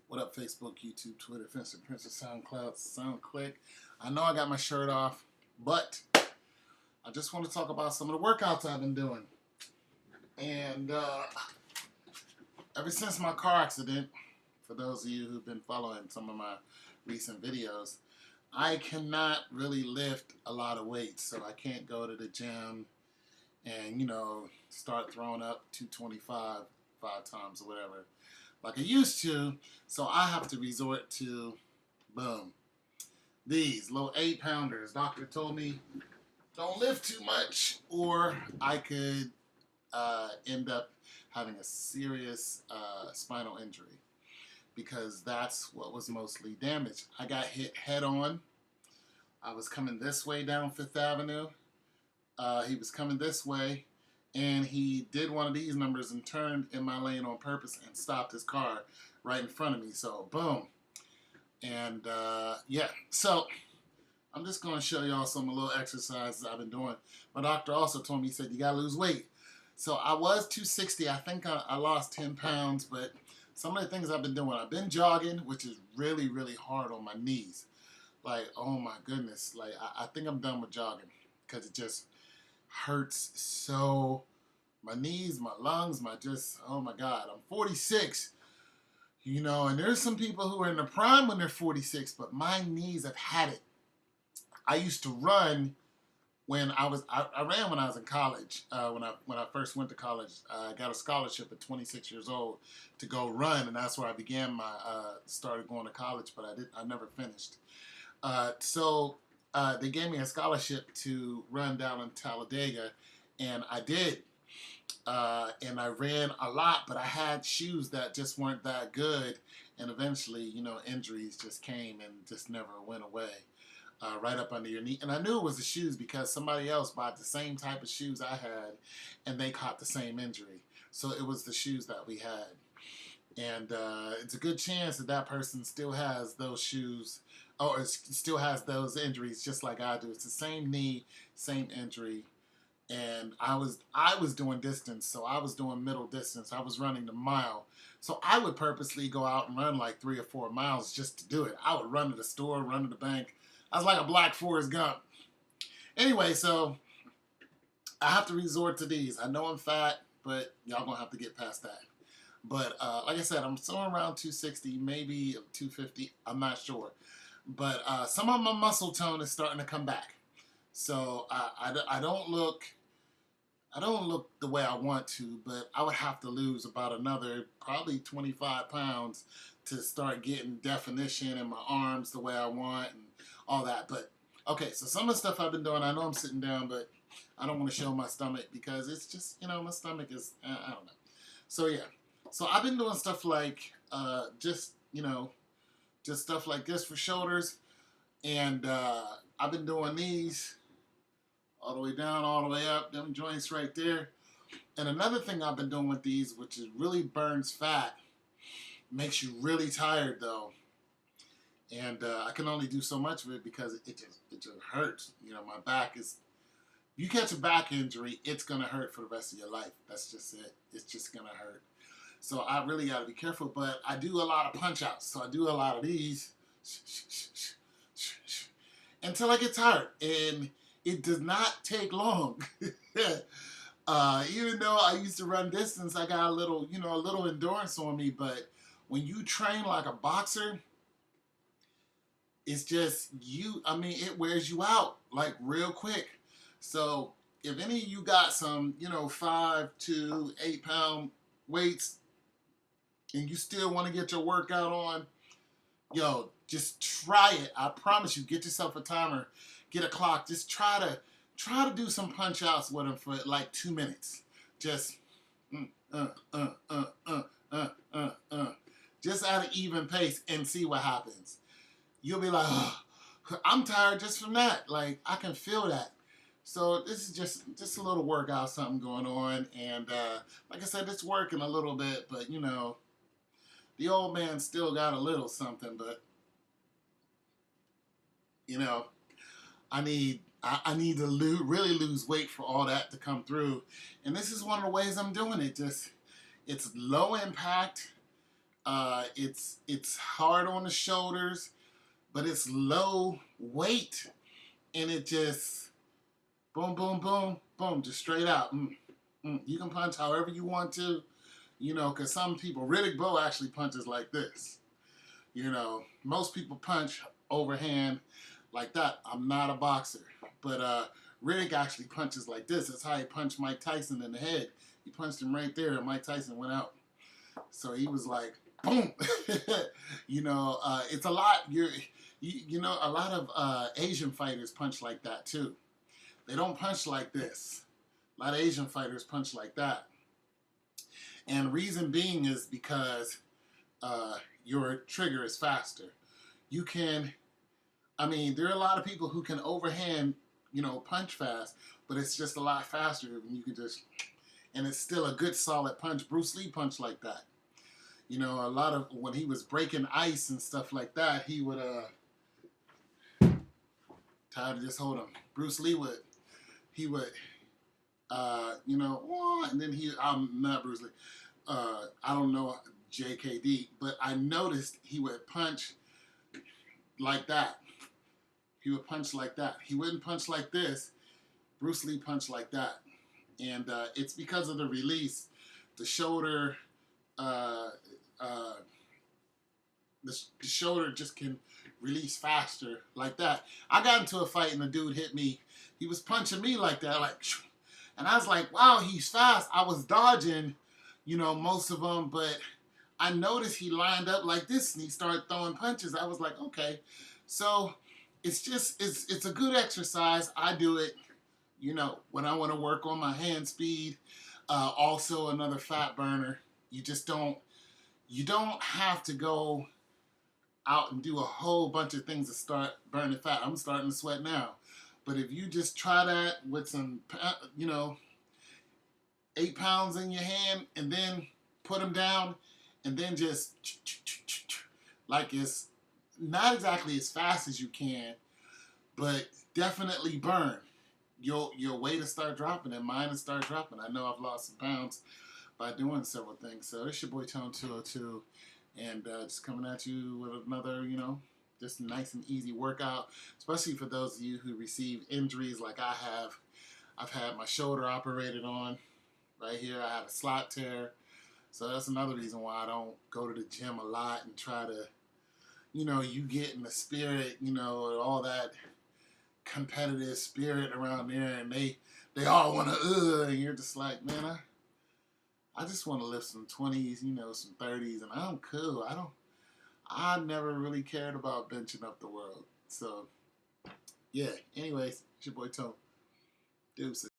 What up, Facebook, YouTube, Twitter, Finster, Princess, SoundCloud, SoundClick. I know I got my shirt off, but I just want to talk about some of the workouts I've been doing. And ever since my car accident, for those of you who've been following some of my recent videos, I cannot really lift a lot of weights. So I can't go to the gym and, start throwing up 225 5 times or whatever like I used to. So I have to resort to, boom, these little 8-pounders. Doctor told me don't lift too much or I could end up having a serious spinal injury, because that's what was mostly damaged. I got hit head on. I was coming this way down Fifth Avenue. He was coming this way, and he did one of these numbers and turned in my lane on purpose and stopped his car right in front of me. So, boom. And, yeah. So, I'm just going to show y'all some little exercises I've been doing. My doctor also told me, he said, you got to lose weight. So, I was 260. I think I lost 10 pounds, but some of the things I've been doing, I've been jogging, which is really, really hard on my knees. Like, oh my goodness. Like, I think I'm done with jogging because it just hurts so. My knees, my lungs, oh my God. I'm 46, and there's some people who are in the prime when they're 46, but my knees have had it. I used to run when I ran when I was in college. When I first went to college, I got a scholarship at 26 years old to go run, and that's where I began started going to college, but I never finished. So they gave me a scholarship to run down in Talladega, and I did. And I ran a lot, but I had shoes that just weren't that good, and eventually, injuries just came and just never went away. Right up under your knee. And I knew it was the shoes because somebody else bought the same type of shoes I had, and they caught the same injury. So it was the shoes that we had. And it's a good chance that person still has those shoes, or still has those injuries just like I do. It's the same knee, same injury. And I was doing distance, so I was doing middle distance. I was running the mile. So I would purposely go out and run like 3 or 4 miles just to do it. I would run to the store, run to the bank. I was like a black Forrest Gump. Anyway, so I have to resort to these. I know I'm fat, but y'all gonna have to get past that. But like I said, I'm somewhere around 260, maybe 250. I'm not sure. But some of my muscle tone is starting to come back. So I don't look the way I want to, but I would have to lose about another probably 25 pounds to start getting definition in my arms the way I want and all that. But okay, so some of the stuff I've been doing, I know I'm sitting down, but I don't want to show my stomach because it's just, my stomach is, I don't know. So yeah, so I've been doing stuff like just stuff like this for shoulders, and I've been doing these all the way down, all the way up, them joints right there. And another thing I've been doing with these, which is really burns fat, makes you really tired though. And I can only do so much of it because it just hurts. My back is, you catch a back injury, it's going to hurt for the rest of your life. That's just it. It's just going to hurt. So I really got to be careful, but I do a lot of punch outs. So I do a lot of these until I get tired. And it does not take long. Even though I used to run distance, I got a little endurance on me. But when you train like a boxer, it's just it wears you out like real quick. So if any of you got some, 5 to 8 pound weights and you still want to get your workout on, just try it. I promise you, get yourself a timer. Get a clock. Just try to do some punch outs with them for like 2 minutes. Just just at an even pace and see what happens. You'll be like, oh, I'm tired just from that. Like, I can feel that. So this is just a little workout, something going on. And like I said, it's working a little bit, but the old man still got a little something, but I need to really lose weight for all that to come through. And this is one of the ways I'm doing it. It's low impact. It's hard on the shoulders, but it's low weight, and it just boom, boom, boom, boom, just straight out. You can punch however you want to, you know, because some people, Riddick Bowe actually punches like this. You know, most people punch overhand like that. I'm not a boxer, but Riddick actually punches like this. That's how he punched Mike Tyson in the head. He punched him right there, and Mike Tyson went out. So he was like, boom. You know, it's a lot. You know, a lot of Asian fighters punch like that too. They don't punch like this. A lot of Asian fighters punch like that. And reason being is because your trigger is faster. You can, I mean, there are a lot of people who can overhand, you know, punch fast, but it's just a lot faster when you can just, and it's still a good solid punch. Bruce Lee punched like that. You know, a lot of, when he was breaking ice and stuff like that, he would, tired to just hold him. Bruce Lee would, he would, you know, and then I'm not Bruce Lee, I don't know JKD, but I noticed he would punch like that. He would punch like that. He wouldn't punch like this. Bruce Lee punched like that. And it's because of the release. The shoulder, the shoulder just can release faster like that. I got into a fight and the dude hit me. He was punching me like that, like, and I was like, wow, he's fast. I was dodging, you know, most of them, but I noticed he lined up like this and he started throwing punches. I was like, okay. So it's just, it's a good exercise. I do it, you know, when I want to work on my hand speed. Also another fat burner. You don't have to go out and do a whole bunch of things to start burning fat. I'm starting to sweat now. But if you just try that with some, you know, 8 pounds in your hand and then put them down and then just like it's not exactly as fast as you can, but definitely burn. Your weight will start dropping and mine will start dropping. I know I've lost some pounds by doing several things. So it's your boy Tone 202, and just coming at you with another, you know, just a nice and easy workout, especially for those of you who receive injuries like I have. I've had my shoulder operated on right here. I had a slot tear. So that's another reason why I don't go to the gym a lot and try to, you know, you get in the spirit, you know, all that competitive spirit around there, and they all want to, and you're just like, man, I just want to lift some 20s, you know, some 30s, and I'm cool. I never really cared about benching up the world. So, yeah. Anyways, it's your boy Tone. Deuces.